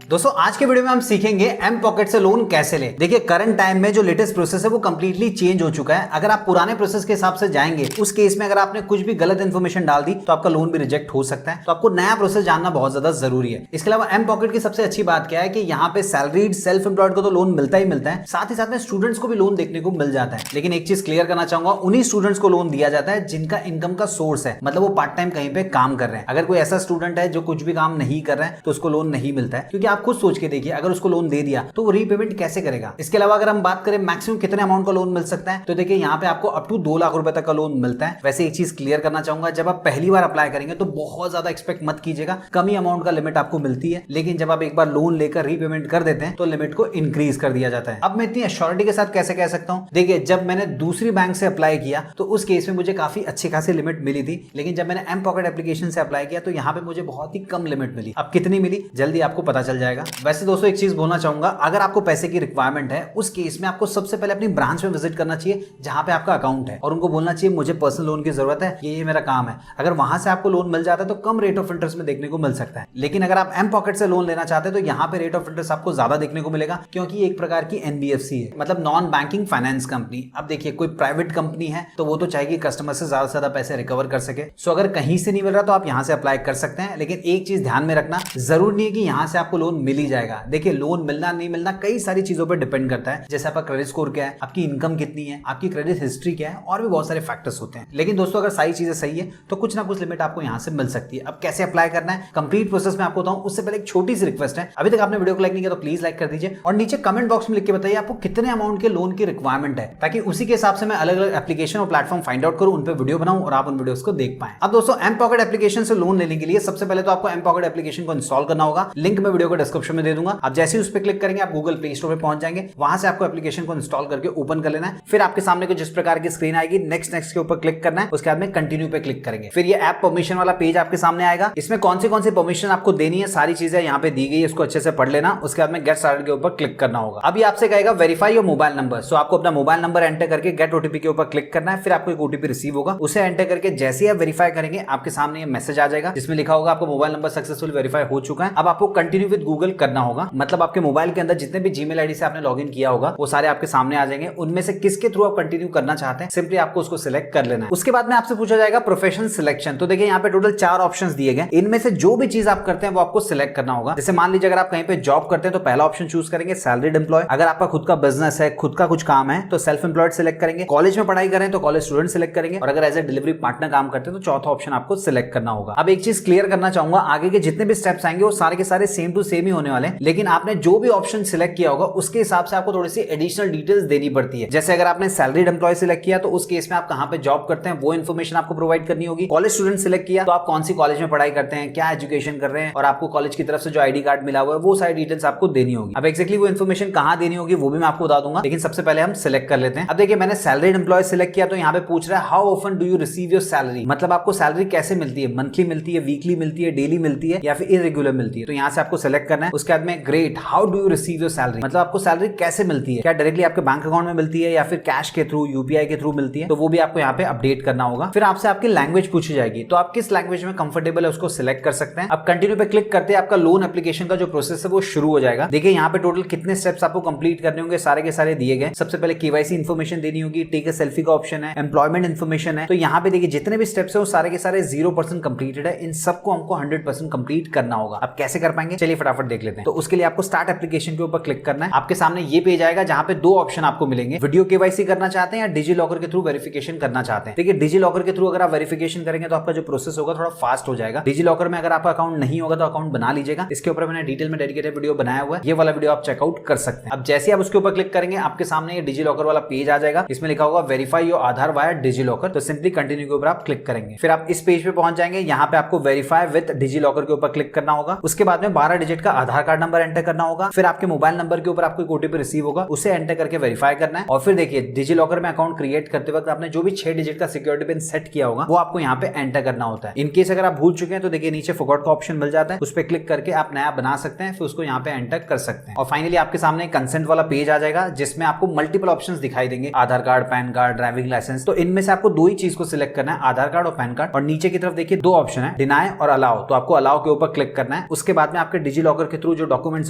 दोस्तों आज के वीडियो में हम सीखेंगे एम पॉकेट से लोन कैसे ले। देखिए करंट टाइम में जो लेटेस्ट प्रोसेस है वो कंप्लीटली चेंज हो चुका है। अगर आप पुराने प्रोसेस के हिसाब से जाएंगे उस केस में अगर आपने कुछ भी गलत इन्फॉर्मेशन डाल दी तो आपका लोन भी रिजेक्ट हो सकता है। तो आपको नया प्रोसेस जानना बहुत ज्यादा जरूरी है। इसके अलावा एम पॉकेट की सबसे अच्छी बात क्या है कि यहाँ पे सैलरीड सेल्फ एम्प्लॉयड को तो लोन मिलता ही मिलता है, साथ ही साथ में स्टूडेंट्स को भी लोन देखने को मिल जाता है। लेकिन एक चीज क्लियर करना चाहूंगा, उन्हीं स्टूडेंट्स को लोन दिया जाता है जिनका इनकम का सोर्स है, मतलब वो पार्ट टाइम कहीं पे काम कर रहे हैं। अगर कोई ऐसा स्टूडेंट है जो कुछ भी काम नहीं कर रहा है तो उसको लोन नहीं मिलता है, क्योंकि आप खुद सोच के देखिए अगर उसको लोन दे दिया तो वो रीपेमेंट कैसे करेगा। इसके अलावा अगर हम बात करें मैक्सिमम कितने अमाउंट का लोन मिल सकता है, तो देखिए यहाँ पे आपको अप टू 2 लाख रुपए तक का लोन मिलता है। वैसे एक चीज क्लियर करना चाहूंगा, जब आप पहली बार अप्लाई करेंगे तो बहुत ज्यादा एक्सपेक्ट मत कीजिएगा, कम ही अमाउंट का लिमिट आपको मिलती है। लेकिन जब आप एक बार लोन लेकर रीपेमेंट कर देते हैं तो लिमिट को इंक्रीज कर दिया जाता है। अब मैं इतनी एश्योरिटी के साथ कैसे कह सकता हूं, देखिए जब मैंने दूसरी बैंक से अप्लाई किया तो उस केस में मुझे काफी अच्छी खासी लिमिट मिली थी, लेकिन जब मैंने एम पॉकेट एप्लीकेशन से अप्लाई किया तो यहाँ पे मुझे बहुत ही कम लिमिट मिली। अब कितनी मिली जल्दी आपको पता चल जाएगा। वैसे दोस्तों एक चीज बोलना चाहूंगा, अगर आपको पैसे की रिक्वायरमेंट है उस केस में आपको सबसे पहले अपनी ब्रांच में विजिट करना चाहिए जहां पे आपका अकाउंट है, और उनको बोलना चाहिए मुझे पर्सनल लोन की जरूरत है, ये मेरा काम है। अगर वहां से आपको लोन मिल जाता है तो कम रेट ऑफ इंटरेस्ट में देखने को मिल सकता है। लेकिन अगर आप एम पॉकेट से लोन लेना चाहते हैं तो यहाँ पे रेट ऑफ इंटरेस्ट आपको ज्यादा देखने को मिलेगा, क्योंकि एक प्रकार की एनबीएफसी है, मतलब नॉन बैंकिंग फाइनेंस कंपनी। अब देखिए कोई प्राइवेट कंपनी है तो वो तो चाहेगी कस्टमर से ज्यादा पैसे रिकवर कर सके। सो अगर कहीं से नहीं मिल रहा तो आप यहाँ से अप्लाई कर सकते हैं। लेकिन एक चीज ध्यान में रखना, जरूर नहीं है कि यहाँ से आपको लोन मिल ही जाएगा। देखिए लोन मिलना नहीं मिलना कई सारी चीजों पर डिपेंड करता है, जैसे आपका क्रेडिट स्कोर क्या है, आपकी इनकम कितनी है, आपकी क्रेडिट हिस्ट्री क्या है, और भी बहुत सारे फैक्टर्स होते हैं। लेकिन दोस्तों अगर सारी चीजें सही है तो कुछ ना कुछ लिमिट आपको यहाँ से मिल सकती है। अब कैसे अप्लाई करना है कंप्लीट प्रोसेस में आपको बताऊं, उससे पहले एक छोटी सी रिक्वेस्ट है, अभी तक आपने वीडियो को लाइक नहीं किया तो प्लीज लाइक कर दीजिए और नीचे कमेंट बॉक्स में लिख के बताइए आपको कितने अमाउंट के लोन की रिक्वायरमेंट है, ताकि उसी के हिसाब से मैं अलग अलग एप्लीकेशन और प्लेटफॉर्म फाइंड आउट करूं, उन पर वीडियो बनाऊं और आप उन वीडियोस को देख पाएं। अब दोस्तों एम पॉकेट एप्लीकेशन से लोन लेने के लिए सबसे पहले तो आपको एम पॉकेट एप्लीकेशन को इंस्टॉल करना होगा। लिंक मैं वीडियो को डिस्क्रिप्शन में दे दूंगा। आप जैसे ही उस पर क्लिक करेंगे आप गूगल प्ले स्टोर पे पहुंच जाएंगे, वहां से आपको एप्लीकेशन को इंस्टॉल करके ओपन कर लेना है। फिर आपके सामने कुछ इस प्रकार की स्क्रीन आएगी, नेक्स्ट के ऊपर क्लिक करना है, उसके बाद में कंटिन्यू पे क्लिक करेंगे। फिर ये ऐप परमिशन वाला पेज आपके सामने आएगा। इसमें कौन सी परमिशन आपको देनी है सारी चीजें यहाँ पे दी गई है, इसको अच्छे से पढ़ लेना। उसके बाद में गेट स्टार्टेड के ऊपर क्लिक करना होगा। अभी आपसे कहेगा वेरीफाई योर मोबाइल नंबर, सो आपको अपना मोबाइल नंबर एंटर करके गेट ओटीपी के ऊपर क्लिक करना है। फिर आपको एक ओटीपी रिसीव होगा, उसे एंटर करके जैसे आप वेरीफाई करेंगे आपके सामने ये मैसेज आ जाएगा जिसमें लिखा होगा आपको मोबाइल नंबर सक्सेसफुल वेरीफाई हो चुका है। अब आपको कंटिन्यू विद गूगल करना होगा, मतलब आपके मोबाइल के अंदर जितने भी जीमेल आईडी से आपने लॉगिन किया होगा वो सारे आपके सामने आ जाएंगे। उनमें से किसके थ्रू आप कंटिन्यू करना चाहते हैं सिंपली आपको उसको सिलेक्ट कर लेना है। उसके बाद में आपसे पूछा जाएगा प्रोफेशन सिलेक्शन। तो देखिए यहाँ पे टोटल 4 ऑप्शंस दिए गए, इनमें से जो भी चीज आप करते हैं वो आपको सिलेक्ट करना होगा। जैसे मान लीजिए अगर आप कहीं पे जॉब करते हैं तो पहला ऑप्शन चूज करेंगे सैलरीड एम्प्लॉय। अगर आपका खुद का बिजनेस है, खुद का कुछ काम है तो सेल्फ एम्प्लॉयड सिलेक्ट करेंगे। कॉलेज में पढ़ाई करें तो कॉलेज स्टूडेंट सिलेक्ट करेंगे, और अगर एज ए डिलीवरी पार्टनर काम करते हैं तो चौथा ऑप्शन आपको सिलेक्ट करना होगा। अब एक चीज क्लियर करना चाहूंगा, आगे के जितने भी स्टेप्स आएंगे वो सारे के सारे सेम टू सेम ही होने वाले हैं, लेकिन आपने जो भी ऑप्शन सिलेक्ट किया होगा उसके हिसाब से आपको थोड़ी सी एडिशनल डिटेल्स देनी पड़ती है। जैसे अगर आपने सैलरीड एम्प्लॉय सिलेक्ट किया तो उस केस में आप कहां पे जॉब करते हैं वो इन्फॉर्मेशन आपको प्रोवाइड करनी होगी। कॉलेज स्टूडेंट सिलेक्ट किया तो आप कौन सी कॉलेज में पढ़ाई करते हैं, क्या एजुकेशन कर रहे हैं, और आपको कॉलेज की तरफ से जो आईडी कार्ड मिला हुआ है वो सारी डिटेल्स आपको देनी होगी। अब एक्जेक्टली वो इन्फॉर्मेशन कहां देनी होगी वो भी मैं आपको बता दूंगा, लेकिन सबसे पहले हम सिलेक्ट कर लेते हैं। अब देखिए मैंने सैलरीड एम्प्लॉय सिलेक्ट किया तो यहाँ पे पूछ रहा है how often do you receive your salary, मतलब आपको सैलरी कैसे मिलती है, मंथली मिलती है, वीकली मिलती है, डेली मिलती है या फिर इरेगुलर मिलती है। तो यहाँ से आपको सिलेक्ट करना है। उसके बाद में great how do you receive your salary, मतलब आपको सैलरी कैसे मिलती है, क्या डायरेक्टली आपके बैंक अकाउंट में मिलती है या फिर कैश के थ्रू, यूपीआई के थ्रू मिलती है, तो वो भी आपको यहाँ पे अपडेट करना होगा। फिर आपसे आपकी लैंग्वेज पूछी जाएगी, तो आप किस लैंग्वेज में कंफर्टेबल है उसको सिलेक्ट कर सकते हैं। अब कंटिन्यू पे क्लिक करते हैं आपका लोन एप्लीकेशन का जो प्रोसेस है वो शुरू हो जाएगा। देखिए यहाँ पे टोटल कितने स्टेप्स आपको कंप्लीट करने होंगे सारे के सारे दिए गए। सबसे पहले केवाईसी इन्फॉर्मेशन देनी होगी, टेक अ सेल्फी का ऑप्शन है, एम्प्लॉयमेंट इन्फॉर्मेशन है। तो यहाँ पे देखिए जितने भी स्टेप्स है वो सारे के सारे 0% कंप्लीटेड है, इन सबको हमको 100% कंप्लीट करना होगा। अब कैसे कर पाएंगे चलिए फटाफट देख लेते हैं। तो उसके लिए आपको स्टार्ट एप्लीकेशन के ऊपर क्लिक करना है। आपके सामने ये पेज आएगा जहां पे 2 ऑप्शन आपको मिलेंगे, वीडियो केवाईसी करना चाहते हैं या डिजी लॉकर के थ्रू वेरिफिकेशन करना चाहते हैं। देखिए डिजी लॉकर के थ्रू अगर आप वेरिफिकेशन करेंगे तो आपका जो प्रोसेस होगा थोड़ा फास्ट हो जाएगा। डिजी लॉकर में अगर आपका अकाउंट नहीं होगा तो अकाउंट बना लीजिएगा, इसके ऊपर मैंने डिटेल में डेडिकेटेड वीडियो बनाया हुआ है, ये वाला वीडियो आप चेकआउट कर सकते हैं। अब जैसे आप उसके ऊपर क्लिक करेंगे आपके सामने ये डिजी लॉकर वाला पेज आ जाएगा, इसमें लिखा होगा verify your Aadhaar via DigiLocker. तो सिंपली कंटिन्यू के ऊपर आप क्लिक करेंगे, फिर आप इस पेज पे पहुंच जाएंगे। यहाँ पे आपको वेरीफाई विद डिजी लॉकर के ऊपर क्लिक करना होगा। उसके बाद में 12 डिजिट का आधार कार्ड नंबर एंटर करना होगा। फिर आपके मोबाइल नंबर के ऊपर आपको एक ओटीपी रिसीव होगा, उसे एंटर करके वेरीफाई करना है। और फिर देखिए डिजी लॉकर में अकाउंट क्रिएट करते वक्त आपने जो भी 6 डिजिट का सिक्योरिटी पिन सेट किया होगा वो आपको यहाँ पे एंटर करना होता है। इनकेस अगर आप भूल चुके हैं तो देखिए नीचे फॉरगॉट का ऑप्शन मिल जाता है, उस पर क्लिक करके आप नया बना सकते हैं, फिर उसको यहाँ पे एंटर कर सकते हैं। और फाइनली आपके सामने कंसेंट वाला पेज आ जाएगा जिसमें आपको मल्टीपल ऑप्शंस दिखाई देंगे, Aadhaar card, PAN card, driving licence. तो इनमें से आपको 2 ही चीज को सिलेक्ट करना है, आधार कार्ड और पैन कार्ड। और नीचे की तरफ देखिए 2 ऑप्शन है, डिनाई और अलाउ। तो आपको अलाउ के ऊपर क्लिक करना है। उसके बाद में आपके डिजी लॉकर के थ्रू जो डॉक्यूमेंट्स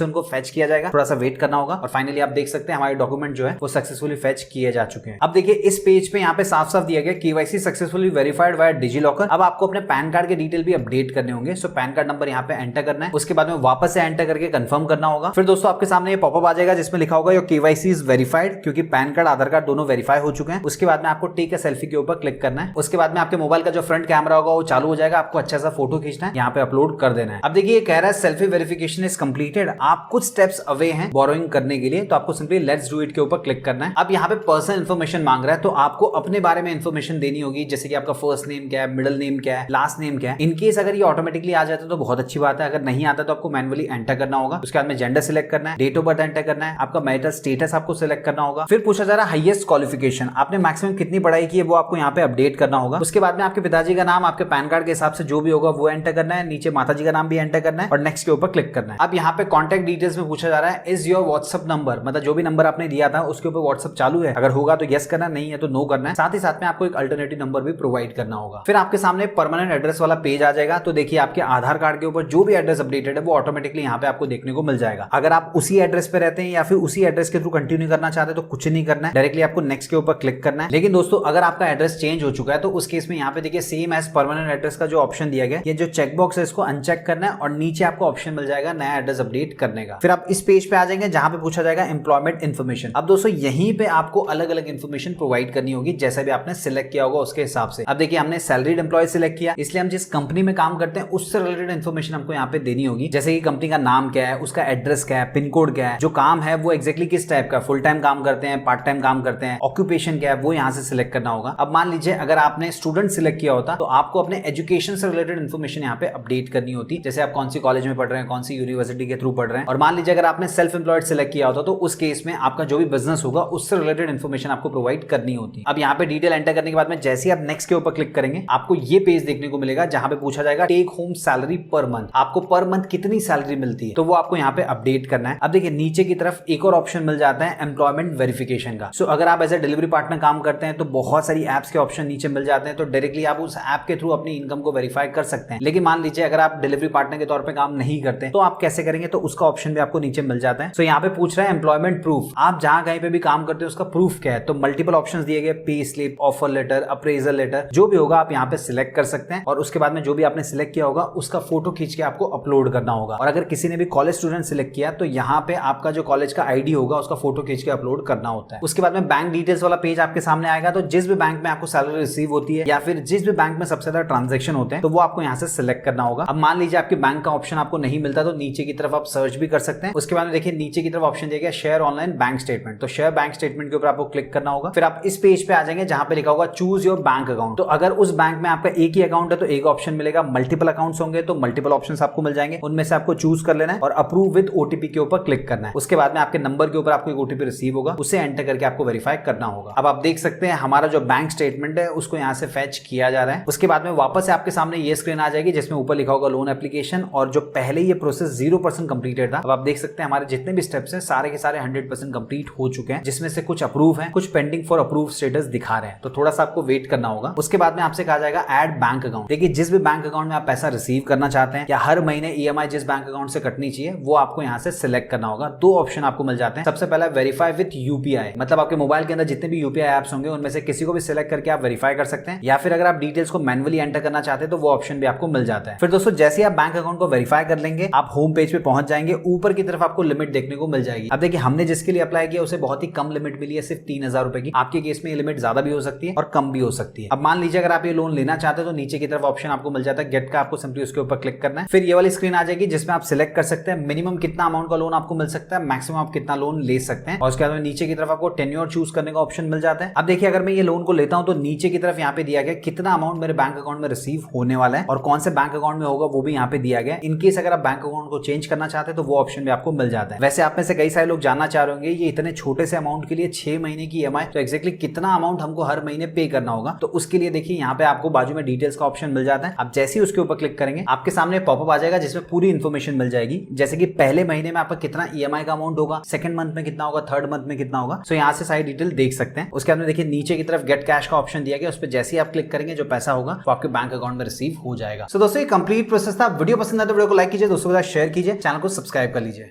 है उनको फेच किया जाएगा, थोड़ा सा वेट करना होगा और फाइनली आप देख सकते हैं हमारे डॉक्यूमेंट जो है वो सक्सेसफुली फेच किए जा चुके हैं। अब देखिए इस पेज पे यहाँ पे साफ साफ दिया गया KYC successfully verified via digi locker. अब आपको अपने पैन कार्ड के डिटेल भी अपडेट करने होंगे। सो पैन कार्ड नंबर यहाँ पे एंटर करना है, उसके बाद में वापस से एंटर करके कंफर्म करना होगा। फिर दोस्तों आपके सामने ये पॉपअप आ जाएगा जिसमें लिखा होगा योर केवाईसी इज वेरीफाइड, क्योंकि पैन कार्ड आधार कार्ड दोनों वेरीफाई हो चुके हैं। उसके बाद में आपको टेक अ सेल्फी के ऊपर क्लिक करना है। उसके बाद में आपके मोबाइल का जो फ्रंट कैमरा होगा वो चालू हो जाएगा, आपको अच्छा सा फोटो खींचना है, यहाँ पे अपलोड कर देना है। अब देखिए कह रहा है सेल्फी वेरिफिकेशन इज कंप्लीटेड, आप कुछ स्टेप्स अवे हैं बोरोइंग करने के लिए, तो आपको सिंपली लेट्स डू इट के ऊपर क्लिक करना है। अब यहाँ पे पर्सनल इन्फॉर्मेशन मांग रहा है, तो आपको अपने बारे में इन्फॉर्मेशन देनी होगी, जैसे कि आपका फर्स्ट नेम क्या है, मिडिल नेम क्या है, लास्ट नेम क्या है। इनकेस अगर ये ऑटोमेटिकली आ जाता है तो बहुत अच्छी बात है, अगर नहीं आता तो आपको मैनुअली एंटर करना होगा। उसके बाद में जेंडर सिलेक्ट करना है, डेट ऑफ बर्थ एंटर करना है, आपका मैरिटल स्टेटस आपको सिलेक्ट करना होगा। फिर पूछा जा रहा है हाईएस्ट क्वालिफिकेशन, आपने मैक्सिमम कितनी पढ़ाई की है वो आपको यहाँ पे अपडेट करना होगा। उसके बाद में आपके पिताजी का नाम आपके पैन कार्ड के हिसाब से जो भी होगा वो एंटर करना है, नीचे माताजी का नाम भी एंटर करना है और नेक्स्ट के ऊपर क्लिक करना है। अब यहाँ पे कॉन्टैक्ट डिटेल्स में पूछा जा रहा है इज योर व्हाट्सएप नंबर, मतलब जो भी नंबर आपने दिया था उसके ऊपर व्हाट्सएप चालू है, अगर होगा तो यस करना, नहीं है तो नो करना है। साथ ही साथ में आपको एक अल्टरनेटिव नंबर भी प्रोवाइड करना होगा। फिर आपके सामने परमानेंट एड्रेस वाला पेज आ जाएगा, तो देखिए आपके आधार कार्ड के ऊपर जो भी एड्रेस अपडेटेड है वो ऑटोमेटिकली यहाँ पे आपको देखने को मिल जाएगा। अगर आप उसी एड्रेस पे रहते हैं या फिर उसी एड्रेस के थ्रू कंटिन्यू करना चाहते हैं तो कुछ नहीं करना है, डायरेक्टली आपको नेक्स्ट के ऊपर क्लिक करना है। लेकिन दोस्तों अगर आपका एड्रेस चेंज हो चुका है तो उस केस में यहाँ पे देखिए सेम एज परमानेंट एड्रेस का जो ऑप्शन दिया गया, ये जो चेकबॉक्स है इसको अनचेक करना है और नीचे आपको ऑप्शन मिल जाएगा नया एड्रेस अपडेट करने का। फिर आप इस पेज पे आ जाएंगे जहां पे पूछा जाएगा एम्प्लॉयमेंट इन्फॉर्मेशन। अब दोस्तों यहीं पे आपको अलग अलग इन्फॉर्मेशन प्रोवाइड करनी होगी, जैसा भी आपने सिलेक्ट किया होगा उसके हिसाब से। अब देखिए हमने सैलरीड एम्प्लॉय सिलेक्ट किया, इसलिए हम जिस कंपनी में काम करते हैं उससे रिलेटेड इन्फॉर्मेशन हमको यहाँ पे देनी होगी, जैसे कि कंपनी का नाम क्या है, उसका एड्रेस क्या है, पिन कोड क्या है, जो काम है वो एक्जैक्टली किस टाइप का, फुल टाइम काम करते हैं, पार्ट टाइम काम करते हैं, ऑक्यूपेशन क्या है वो यहाँ से सिलेक्ट करना होगा। अब मान लीजिए अगर आपने स्टूडेंट सिलेक्ट किया होता तो आपको अपने एजुकेशन से रिलेटेड इन्फॉर्मेशन यहाँ पे अपडेट करनी होती, जैसे आप कौन सी कॉलेज में पढ़ रहे हैं, कौन सी यूनिवर्सिटी के थ्रू पढ़ रहे हैं। और मान लीजिए अगर आपने सेल्फ एम्प्लॉयड सिलेक्ट किया होता तो उस केस में आपका जो भी बिजनेस होगा उससे रिलेटेड इन्फॉर्मेशन आपको प्रोवाइड करनी होती। अब यहाँ पे डिटेल एंटर करने के बाद में जैसे आप नेक्स्ट के ऊपर क्लिक करेंगे आपको ये पेज देखने को मिलेगा जहां पे पूछा जाएगा take home salary per month, आपको पर मंथ कितनी सैलरी मिलती है, तो वो आपको यहाँ पे अपडेट करना है। अब देखिए नीचे की तरफ एक और ऑप्शन मिल जाता है एम्प्लॉयमेंट वेरिफिकेशन का। सो अगर आप एज ए डिलीवरी पार्टनर काम करते हैं तो बहुत सारी एप्स के ऑप्शन नीचे मिल जाते हैं, तो डायरेक्टली आप उस ऐप के थ्रू अपनी इनकम को वेरीफाई कर सकते हैं। लेकिन मान लीजिए अगर आप डिलीवरी पार्टनर के तौर पर काम नहीं करते तो आप कैसे करेंगे, तो उसका ऑप्शन भी आपको नीचे मिल जाता है। सो यहाँ पे पूछ रहा है एम्प्लॉयमेंट प्रूफ, आप जहां कहीं पे भी काम करते हैं उसका प्रूफ क्या है, तो मल्टीपल ऑप्शंस दिए गए, pay slip, offer letter, appraisal letter, जो भी होगा आप यहाँ पे सिलेक्ट कर सकते हैं और उसके बाद में जो भी आपने सिलेक्ट किया होगा उसका फोटो खींच के आपको अपलोड करना होगा। और अगर किसी ने भी कॉलेज स्टूडेंट सिलेक्ट किया तो यहाँ पे आपका जो कॉलेज का आईडी होगा उसका फोटो खींच के अपलोड करना होता है। उसके बाद में बैंक डिटेल्स वाला पेज आपके सामने आएगा, तो जिस भी बैंक में आपको सैलरी रिसीव होती है या फिर जिस भी बैंक में सबसे ज्यादा ट्रांजेक्शन होते हैं तो वो आपको यहाँ से सिलेक्ट करना होगा। अब मान लीजिए आपके बैंक का ऑप्शन आपको नहीं मिलता तो नीचे की तरफ आप सर्च भी कर सकते हैं। उसके बाद में देखिए नीचे की तरफ ऑप्शन दिया गया शेयर ऑनलाइन बैंक स्टेटमेंट, तो शेयर बैंक स्टेटमेंट के ऊपर आपको क्लिक करना होगा। फिर आप इस पेज पे आ जाएंगे जहां पे लिखा होगा चूज योर बैंक अकाउंट, तो अगर उस बैंक में आपका एक ही अकाउंट है तो एक ऑप्शन मिलेगा, मल्टीपल अकाउंट्स होंगे तो मल्टीपल ऑप्शंस आपको मिल जाएंगे, उनमें से आपको चूज कर लेना है और अप्रूव विद ओटीपी के ऊपर क्लिक करना है। उसके बाद में आपके नंबर के ऊपर आपको एक ओटीपी रिसीव होगा, उसे एंटर करके आपको वेरीफाई करना होगा। अब आप देख सकते हैं हमारा जो बैंक स्टेटमेंट है उसको यहाँ से फेच किया जा रहा है। उसके बाद में वापस से आपके सामने ये स्क्रीन आ जाएगी जिसमें ऊपर लिखा होगा लोन एप्लीकेशन, और जो पहले ये प्रोसेस 0% कंप्लीटेड था, अब आप देख सकते हैं हमारे जितने भी स्टेप्स हैं सारे के सारे 100% कंप्लीट हो चुके हैं, जिसमें से कुछ अप्रूव हैं, कुछ पेंडिंग फॉर अप्रूव स्टेटस दिखा रहे हैं, तो थोड़ा सा आपको वेट करना होगा। उसके बाद में आपसे कहा जाएगा ऐड बैंक अकाउंट। देखिए जिस भी बैंक अकाउंट में आप पैसा रिसीव करना चाहते हैं या हर महीने ईएमआई जिस बैंक अकाउंट से कटनी चाहिए वो आपको यहाँ से सिलेक्ट करना होगा। दो ऑप्शन आपको मिल जाते हैं, सबसे पहला वेरीफाई विद यूपीआई, मतलब आपके मोबाइल के अंदर जितने भी यूपीआई एप्स होंगे उनमें से किसी को भी सिलेक्ट करके आप वेरीफाई कर सकते हैं, या फिर अगर आप डिटेल्स को मैनुअली एंटर करना चाहते हैं तो वो ऑप्शन भी आपको मिल जाता है। फिर दोस्तों जैसे आप बैंक अकाउंट को वेरीफाई कर लेंगे आप होम पेज पे पहुंच जाएंगे, ऊपर की तरफ आपको लिमिट देखने को मिल जाएगी। अब देखिए हमने जिसके लिए अप्लाई किया उसे बहुत ही कम लिमिट मिली है, सिर्फ 3,000 रुपए की। आपके केस में ये लिमिट ज्यादा भी हो सकती है और कम भी हो सकती है। अब मान लीजिए अगर आप ये लोन लेना चाहते हैं तो नीचे की तरफ ऑप्शन आपको मिल जाता है गेट का, आपको सिंपली उसके ऊपर क्लिक करना है। फिर ये वाली स्क्रीन आ जाएगी जिसमें आप सिलेक्ट कर सकते हैं मिनिमम कितना अमाउंट का लोन आपको मिल सकता है, मैक्सिमम आप कितना लोन ले सकते हैं, और उसके बाद नीचे की तरफ आपको टेन्योर चूज करने का ऑप्शन मिल जाता है। अब देखिए अगर मैं ये लोन को लेता हूं तो नीचे की तरफ यहाँ पे दिया गया कितना अमाउंट मेरे बैंक अकाउंट में रिसीव होने वाला है और कौन से बैंक अकाउंट में होगा वो भी यहाँ पे दिया गया। इनकेस अगर आप बैंक अकाउंट को चेंज करना चाहते हैं तो वो ऑप्शन भी आपको मिल जाता है। वैसे आप में से कई सारे लोग जानना चाह रहे होंगे ये इतने छोटे से अमाउंट के लिए 6 महीने की ईएमआई, तो एक्जैक्टली कितना अमाउंट हमको हर महीने पे करना होगा, तो उसके लिए देखिए यहाँ पे आपको बाजू में डिटेल्स का ऑप्शन मिल जाता है। आप जैसे ही उसके ऊपर क्लिक करेंगे आपके सामने पॉपअप आ जाएगा जिसमें पूरी इन्फॉर्मेशन मिल जाएगी, जैसे कि पहले महीने में आपका कितना ईएमआई का अमाउंट होगा, सेकंड मंथ में कितना होगा, थर्ड मंथ में कितना होगा। सो यहाँ से सारी डिटेल देख सकते हैं। उसके बाद देखिए नीचे की तरफ गेट कैश का ऑप्शन दिया गया, उस पर जैसे ही आप क्लिक करेंगे जो पैसा होगा वो आपके बैंक अकाउंट में रिसीव हो जाएगा। सो दोस्तों ये कंप्लीट प्रोसेस था। वीडियो पसंद आए तो वीडियो को लाइक कीजिए, दोस्तों के साथ शेयर कीजिए, चैनल को सब्सक्राइब कर लीजिए।